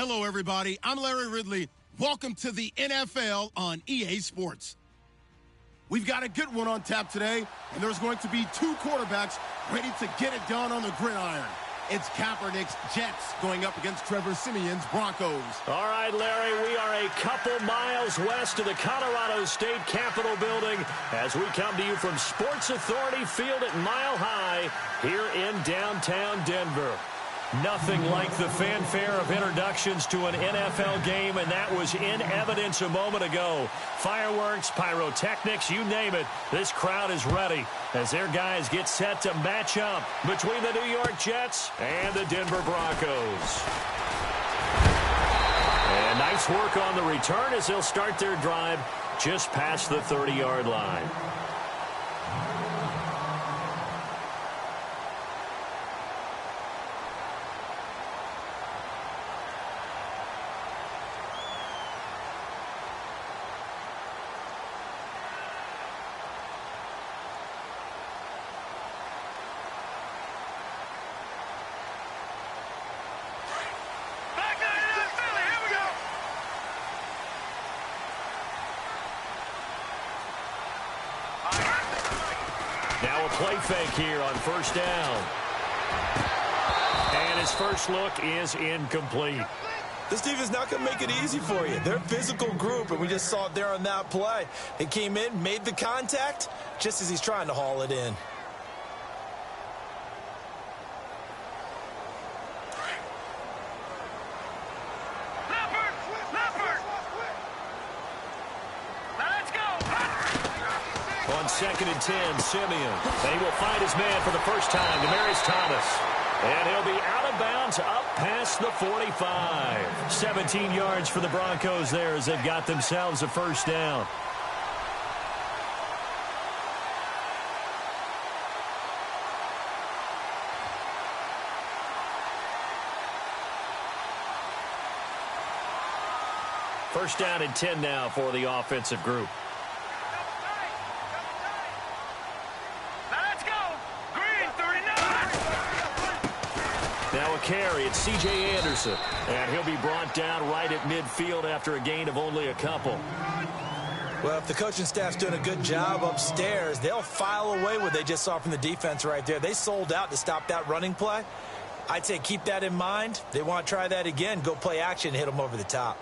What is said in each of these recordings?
Hello, everybody. I'm Larry Ridley. Welcome to the NFL on EA Sports. We've got a good one on tap today, and there's going to be two quarterbacks ready to get it done on the gridiron. It's Kaepernick's Jets going up against Trevor Siemian's Broncos. All right, Larry, we are a couple miles west of the Colorado State Capitol building as we come to you from Sports Authority Field at Mile High here in downtown Denver. Nothing like the fanfare of introductions to an NFL game, and that was in evidence a moment ago. Fireworks, pyrotechnics, you name it. This crowd is ready as their guys get set to match up between the New York Jets and the Denver Broncos. And nice work on the return as they'll start their drive just past the 30-yard line. Now a play fake here on first down. And his first look is incomplete. This defense is not going to make it easy for you. They're a physical group, and we just saw it there on that play. He came in, made the contact, just as he's trying to haul it in. On 2nd and 10, Siemian. And he will find his man for the first time, Demaryius Thomas. And he'll be out of bounds up past the 45. 17 yards for the Broncos there as they've got themselves a first down. First down and 10 now for the offensive group. Now a carry, it's C.J. Anderson. And he'll be brought down right at midfield after a gain of only a couple. Well, if the coaching staff's doing a good job upstairs, they'll file away what they just saw from the defense right there. They sold out to stop that running play. I'd say keep that in mind. They want to try that again, go play action, hit them over the top.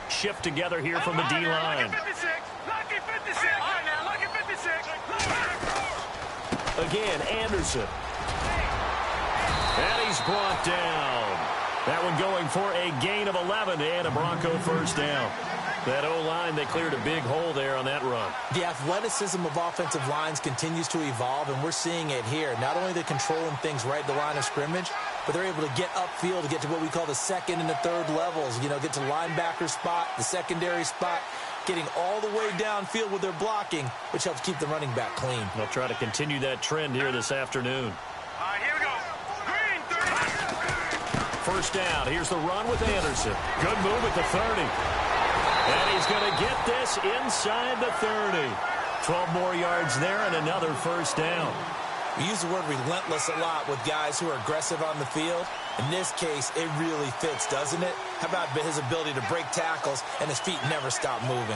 Shift together here from the D-line. Again, Anderson. And he's brought down. That one going for a gain of 11 and a Bronco first down. That O-line, they cleared a big hole there on that run. The athleticism of offensive lines continues to evolve, and we're seeing it here. Not only are they controlling things right at the line of scrimmage, but they're able to get upfield to get to what we call the second and the third levels. You know, get to linebacker spot, the secondary spot, getting all the way downfield with their blocking, which helps keep the running back clean. They'll try to continue that trend here this afternoon. All right, here we go. Green, 30. First down. Here's the run with Anderson. Good move at the 30. And he's going to get this inside the 30. 12 more yards there and another first down. We use the word relentless a lot with guys who are aggressive on the field. In this case, it really fits, doesn't it? How about his ability to break tackles and his feet never stop moving? All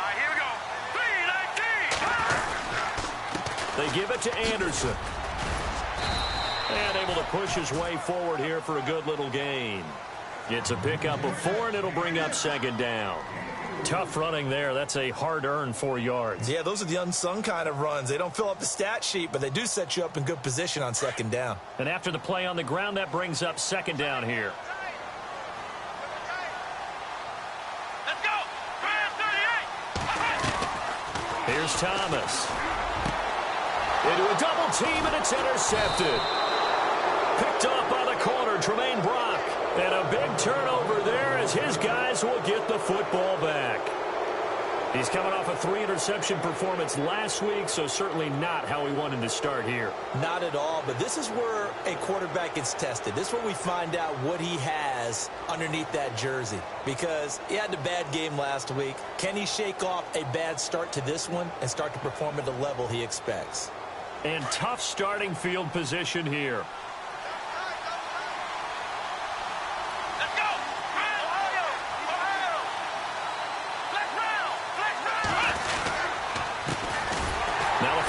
right, here we go. 3-19. They give it to Anderson. And able to push his way forward here for a good little gain. It's a pickup of 4, and it'll bring up second down. Tough running there. That's a hard-earned 4 yards. Yeah, those are the unsung kind of runs. They don't fill up the stat sheet, but they do set you up in good position on second down. And after the play on the ground, that brings up second down here. Let's go. 38. Here's Thomas. Into a double team, and it's intercepted. Picked off by the corner, Tremaine Brock. And a big turnover there as his guys will get the football back. He's coming off a 3-interception performance last week, so certainly not how he wanted to start here. Not at all, but this is where a quarterback gets tested. This is where we find out what he has underneath that jersey, because he had a bad game last week. Can he shake off a bad start to this one and start to perform at the level he expects? And tough starting field position here.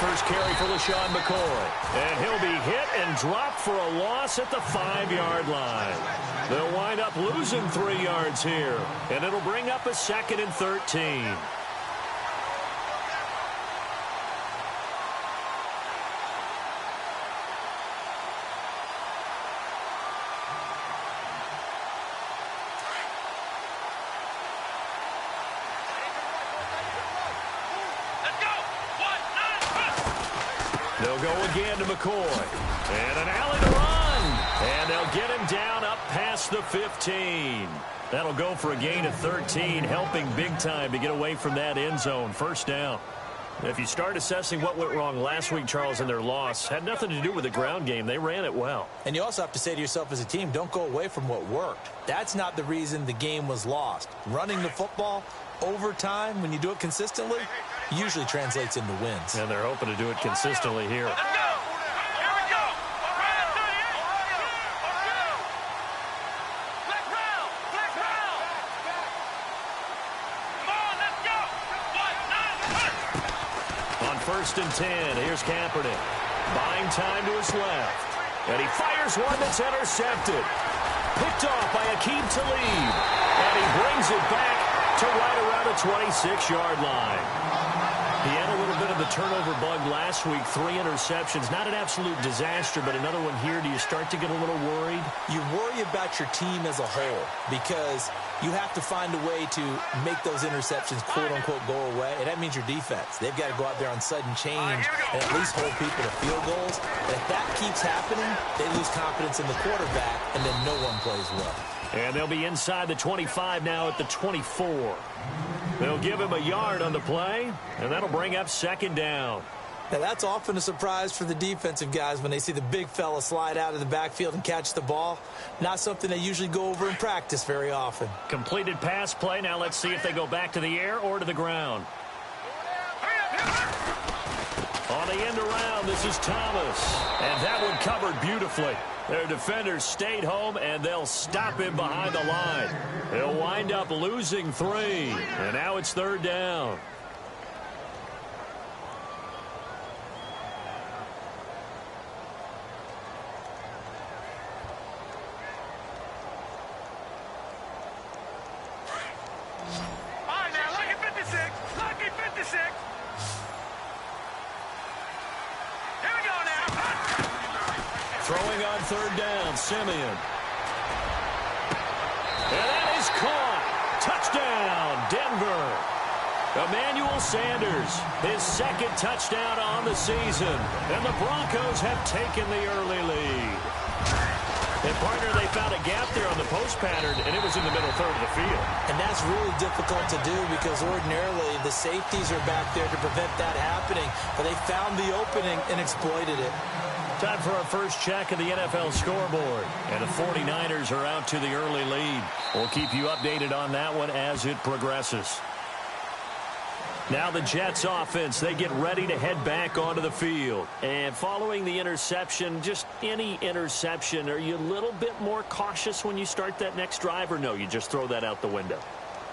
First carry for LaShawn McCoy. And he'll be hit and dropped for a loss at the 5-yard line. They'll wind up losing 3 yards here. And it'll bring up a 2nd and 13. They'll go again to McCoy. And an alley to run. And they'll get him down up past the 15. That'll go for a gain of 13, helping big time to get away from that end zone. First down. If you start assessing what went wrong last week, Charles, in their loss, had nothing to do with the ground game. They ran it well. And you also have to say to yourself as a team, don't go away from what worked. That's not the reason the game was lost. Running the football over time, when you do it consistently, usually translates into wins. And they're hoping to do it consistently here. Let's go. Here we go. Flex round. Flex round. Come on, let's go. 1, 9, On 1st and 10, here's Kaepernick. Buying time to his left. And he fires one that's intercepted. Picked off by Aqib Talib. And he brings it back to right around the 26-yard line. He had a little bit of the turnover bug last week, 3 interceptions. Not an absolute disaster, but another one here. Do you start to get a little worried? You worry about your team as a whole because you have to find a way to make those interceptions, quote-unquote, go away, and that means your defense. They've got to go out there on sudden change and at least hold people to field goals. And if that keeps happening, they lose confidence in the quarterback, and then no one plays well. And they'll be inside the 25 now at the 24. They'll give him a yard on the play, and that'll bring up 2nd down. Now, that's often a surprise for the defensive guys when they see the big fella slide out of the backfield and catch the ball. Not something they usually go over in practice very often. Completed pass play. Now let's see if they go back to the air or to the ground. On the end around, this is Thomas. And that one covered beautifully. Their defenders stayed home, and they'll stop him behind the line. They'll wind up losing 3. And now it's 3rd down. All right, now, lucky 56. Lucky 56. Here we go now. Throwing on 3rd down, Simeon. And that is caught. Touchdown, Denver. Emmanuel Sanders, his 2nd touchdown on the season. And the Broncos have taken the early lead. And, partner, they found a gap there on the post pattern, and it was in the middle third of the field. And that's really difficult to do because ordinarily the safeties are back there to prevent that happening. But they found the opening and exploited it. Time for our first check of the NFL scoreboard. And the 49ers are out to the early lead. We'll keep you updated on that one as it progresses. Now the Jets offense, they get ready to head back onto the field. And following the interception, just any interception, are you a little bit more cautious when you start that next drive, or no, you just throw that out the window?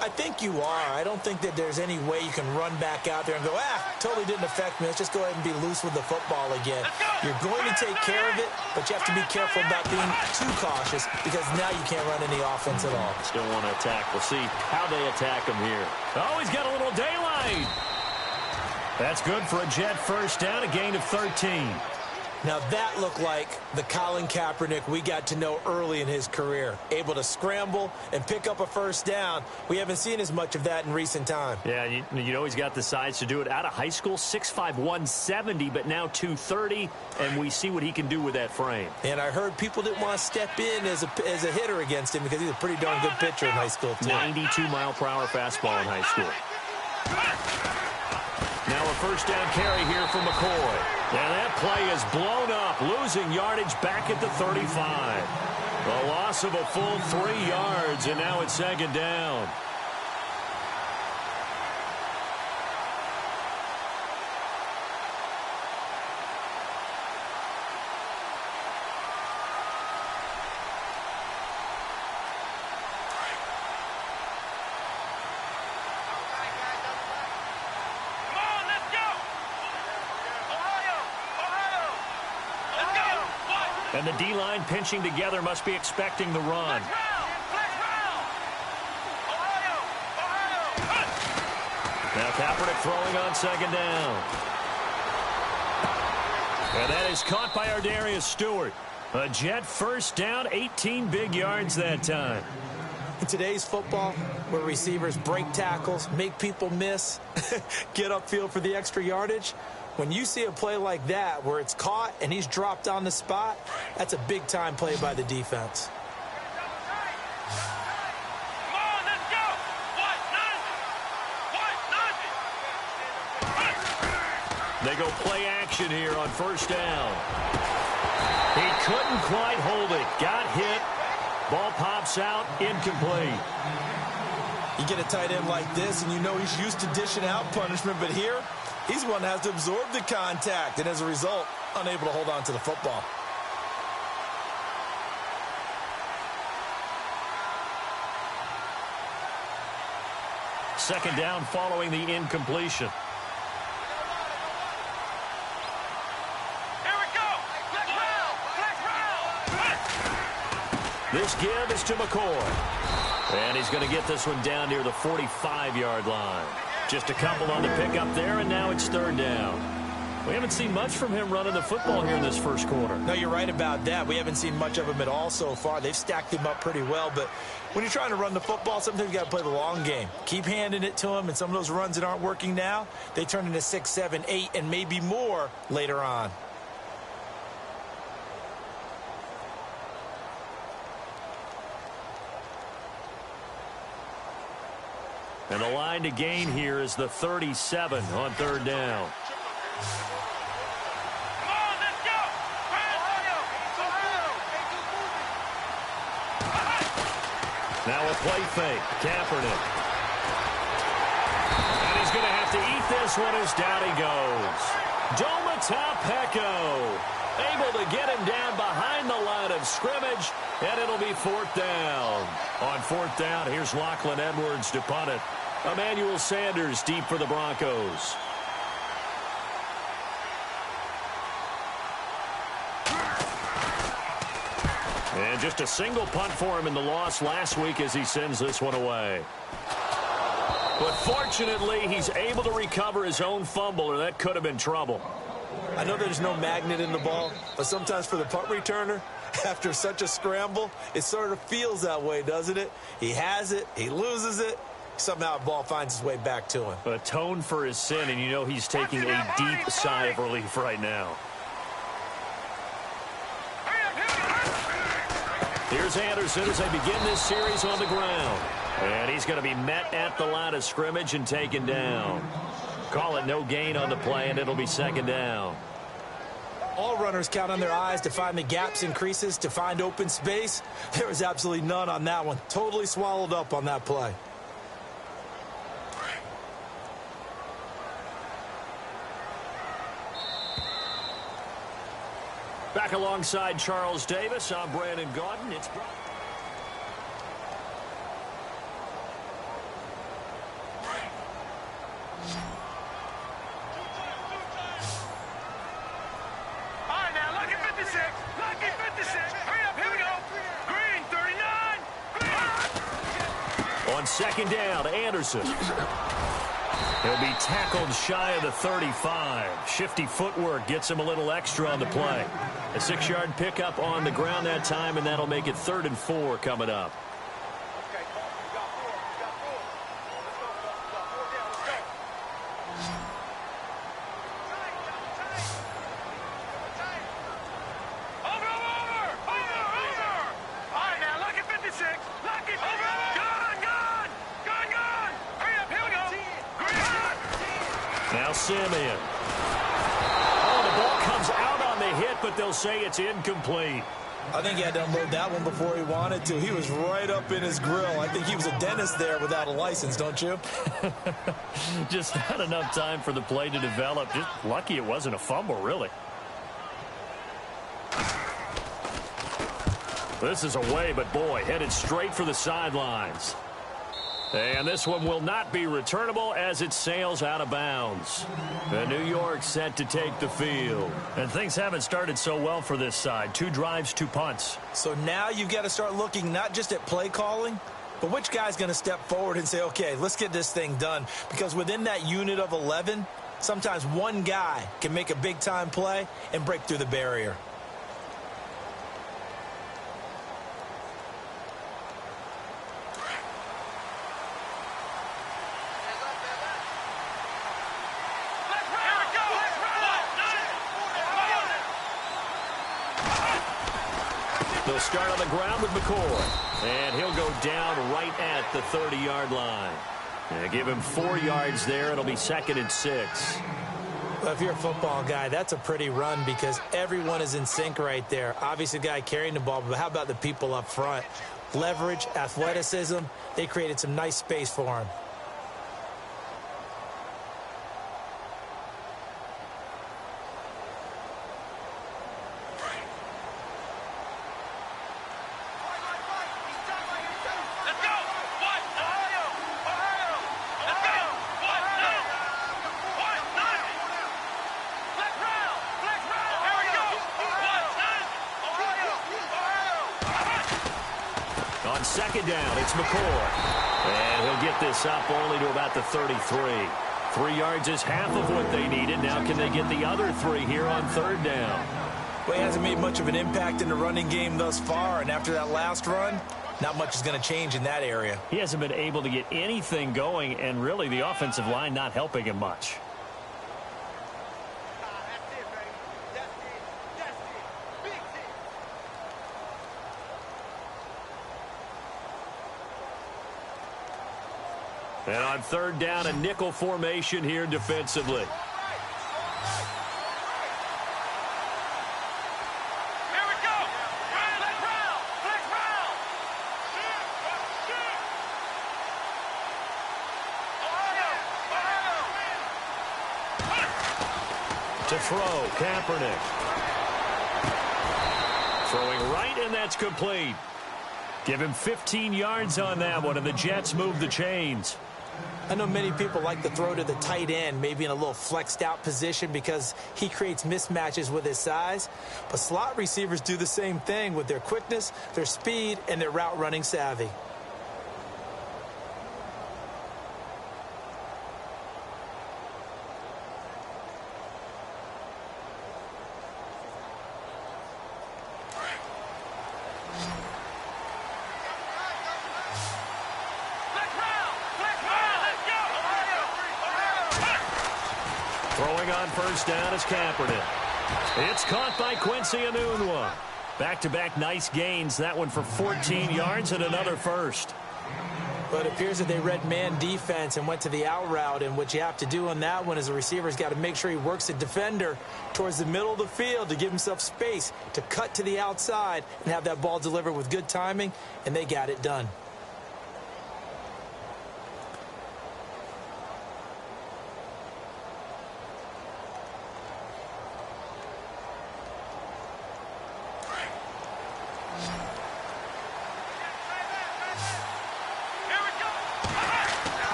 I think you are. I don't think that there's any way you can run back out there and go, totally didn't affect me. Let's just go ahead and be loose with the football again. You're going to take care of it, but you have to be careful about being too cautious because now you can't run any offense at all. Still want to attack. We'll see how they attack him here. Oh, he's got a little daylight. That's good for a Jet first down, a gain of 13. Now that looked like the Colin Kaepernick we got to know early in his career. Able to scramble and pick up a first down. We haven't seen as much of that in recent time. Yeah, you know he's got the size to do it. Out of high school, 6'5", 170, but now 230, and we see what he can do with that frame. And I heard people didn't want to step in as a hitter against him because he's a pretty darn good pitcher in high school, too. 92-mile-per-hour fastball in high school. Now a first down carry here for McCoy. And that play is blown up, losing yardage back at the 35. A loss of a full 3 yards, and now it's second down. And the D-line pinching together must be expecting the run. Now Kaepernick throwing on second down. And that is caught by our Darius Stewart. A Jet first down, 18 big yards that time. In today's football, where receivers break tackles, make people miss, get upfield for the extra yardage, when you see a play like that where it's caught and he's dropped on the spot, that's a big-time play by the defense. Come on, let's go! They go play action here on first down. He couldn't quite hold it. Got hit. Ball pops out, incomplete. You get a tight end like this, and you know he's used to dishing out punishment, but here, he's one that has to absorb the contact, and as a result, unable to hold on to the football. Second down following the incompletion. Here we go! This give is to McCoy. And he's going to get this one down near the 45-yard line. Just a couple on the pickup there, and now it's third down. We haven't seen much from him running the football here in this first quarter. No, you're right about that. We haven't seen much of him at all so far. They've stacked him up pretty well, but when you're trying to run the football, sometimes you got to play the long game. Keep handing it to him, and some of those runs that aren't working now, they turn into 6, 7, 8, and maybe more later on. And the line to gain here is the 37 on third down. Come on, let's go! Now a play fake. Kaepernick. And he's going to have to eat this one as down he goes. Domata able to get him down behind the line of scrimmage, and it'll be fourth down. On fourth down, here's Lachlan Edwards to punt it. Emmanuel Sanders deep for the Broncos. And just a single punt for him in the loss last week as he sends this one away. But fortunately, he's able to recover his own fumble, or that could have been trouble. I know there's no magnet in the ball, but sometimes for the punt returner, after such a scramble, it sort of feels that way, doesn't it? He has it, he loses it, somehow the ball finds its way back to him. Atone for his sin, and you know he's taking a deep sigh of relief right now. Here's Anderson as they begin this series on the ground. And he's going to be met at the line of scrimmage and taken down. Call it no gain on the play, and it'll be second down. All runners count on their eyes to find the gaps and creases, to find open space. There was absolutely none on that one. Totally swallowed up on that play. Back alongside Charles Davis, I'm Brandon Gaudin. It's on second down, Anderson. He'll be tackled shy of the 35. Shifty footwork gets him a little extra on the play. A 6-yard pickup on the ground that time, and that'll make it 3rd and 4 coming up. Now Simeon. Oh, the ball comes out on the hit, but they'll say it's incomplete. I think he had to unload that one before he wanted to. He was right up in his grill. I think he was a dentist there without a license, don't you? Just not enough time for the play to develop. Just lucky it wasn't a fumble, really. This is away, but boy, headed straight for the sidelines. And this one will not be returnable as it sails out of bounds. The New York set to take the field. And things haven't started so well for this side. 2 drives, 2 punts. So now you've got to start looking not just at play calling, but which guy's going to step forward and say, okay, let's get this thing done. Because within that unit of 11, sometimes one guy can make a big-time play and break through the barrier. They'll start on the ground with McCoy. And he'll go down right at the 30-yard line. And give him 4 yards there. It'll be 2nd and 6. Well, if you're a football guy, that's a pretty run because everyone is in sync right there. Obviously, the guy carrying the ball, but how about the people up front? Leverage, athleticism, they created some nice space for him. On 2nd down, it's McCoy. And he'll get this up only to about the 33. 3 yards is half of what they needed. Now can they get the other 3 here on 3rd down? Well, he hasn't made much of an impact in the running game thus far, and after that last run, not much is going to change in that area. He hasn't been able to get anything going, and really the offensive line not helping him much. And on 3rd down, a nickel formation here defensively. To throw, Kaepernick. Throwing right, and that's complete. Give him 15 yards on that one, and the Jets move the chains. I know many people like to throw to the tight end, maybe in a little flexed out position because he creates mismatches with his size. But slot receivers do the same thing with their quickness, their speed, and their route running savvy. Throwing on 1st down is Kaepernick. It's caught by Quincy Enunwa. Back-to-back nice gains. That one for 14 yards and another first. But it appears that they read man defense and went to the out route. And what you have to do on that one is the receiver's got to make sure he works the defender towards the middle of the field to give himself space to cut to the outside and have that ball delivered with good timing. And they got it done.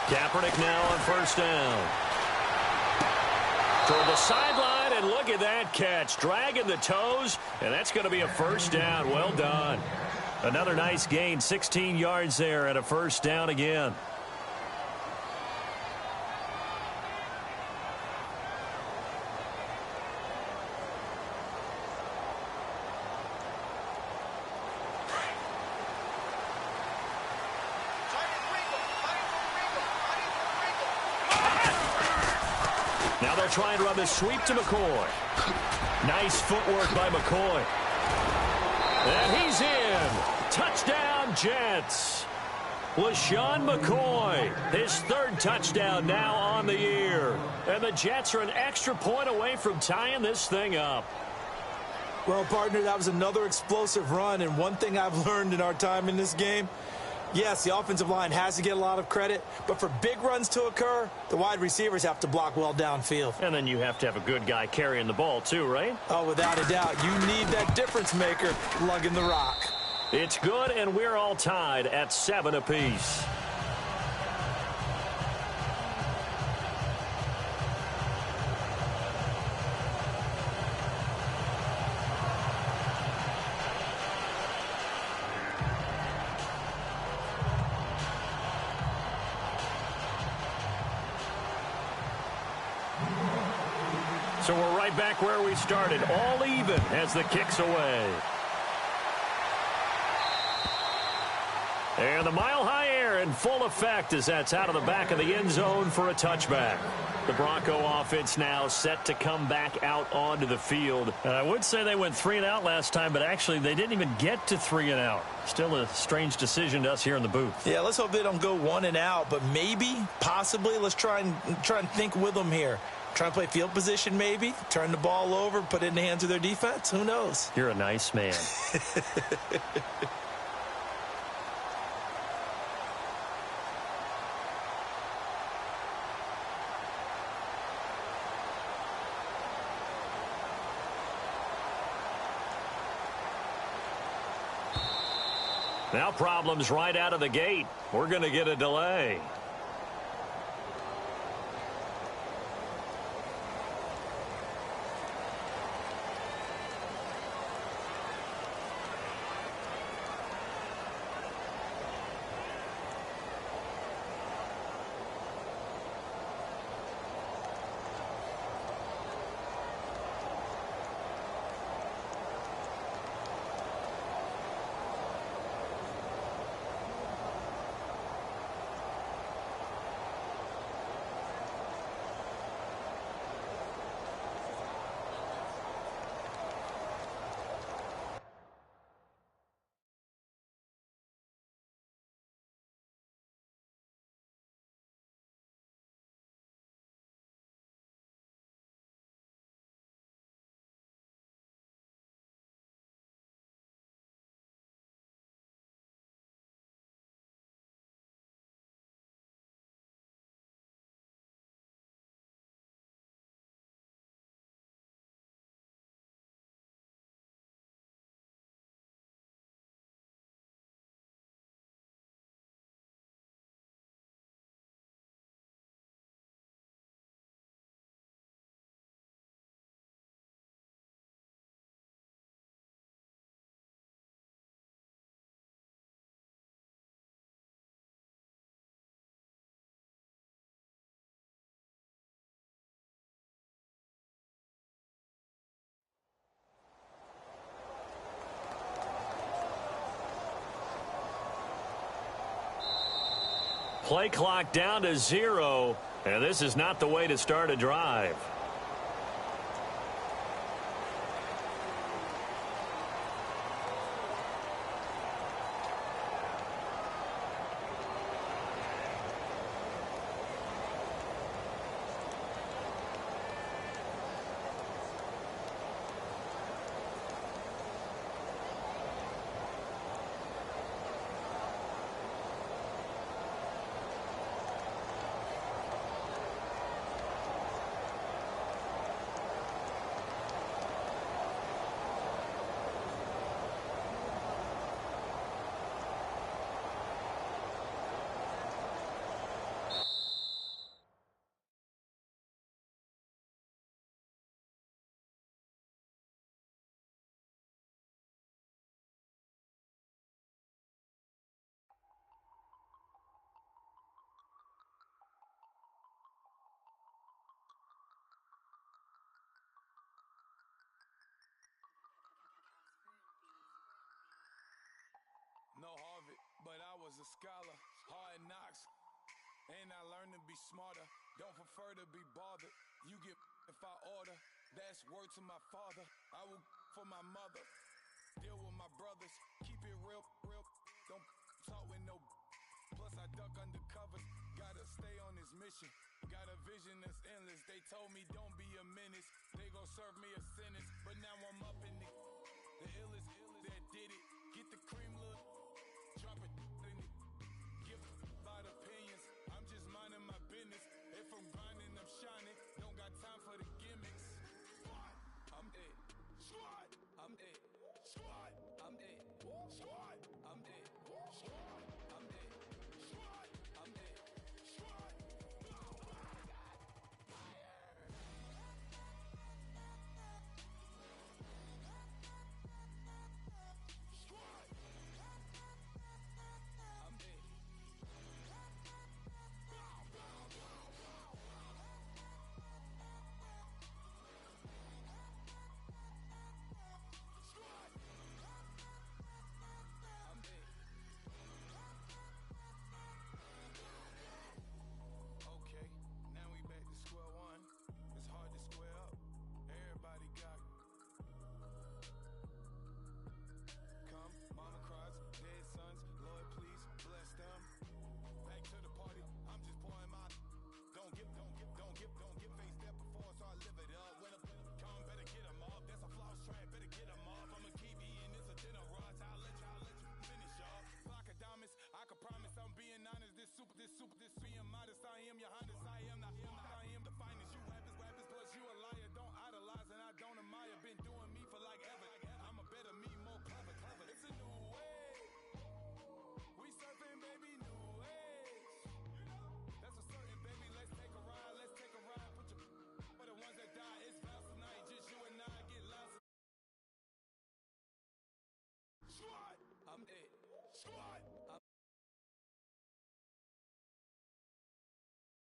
Kaepernick now on 1st down. Toward the sideline, and look at that catch. Dragging the toes, and that's going to be a 1st down. Well done. Another nice gain, 16 yards there, and a 1st down again. Now they'll try and run the sweep to McCoy. Nice footwork by McCoy. And he's in. Touchdown, Jets. LaShawn McCoy, his third touchdown now on the year. And the Jets are an extra point away from tying this thing up. Well, partner, that was another explosive run, and one thing I've learned in our time in this game, yes, the offensive line has to get a lot of credit, but for big runs to occur, the wide receivers have to block well downfield. And then you have to have a good guy carrying the ball too, right? Oh, without a doubt. You need that difference maker lugging the rock. It's good, and we're all tied at 7 apiece. So we're right back where we started, all even as the kick's away. And the mile-high air in full effect as that's out of the back of the end zone for a touchback. The Bronco offense now set to come back out onto the field. And I would say they went 3 and out last time, but actually they didn't even get to 3 and out. Still a strange decision to us here in the booth. Yeah, let's hope they don't go 1 and out, but maybe, possibly, let's try and think with them here. Try and play field position maybe, turn the ball over, put it in the hands of their defense. Who knows? You're a nice man. Now problems right out of the gate. We're going to get a delay. Play clock down to 0, and this is not the way to start a drive. No Harvard, but I was a scholar. Hard knocks, and I learned to be smarter. Don't prefer to be bothered. You get Word to my father, I will for my mother. Deal with my brothers, keep it real. Don't talk with no. Plus I duck undercover. Gotta stay on this mission. Got a vision that's endless. They told me don't be a menace. They gon' serve me a sentence, but now I'm up in the illest that did it.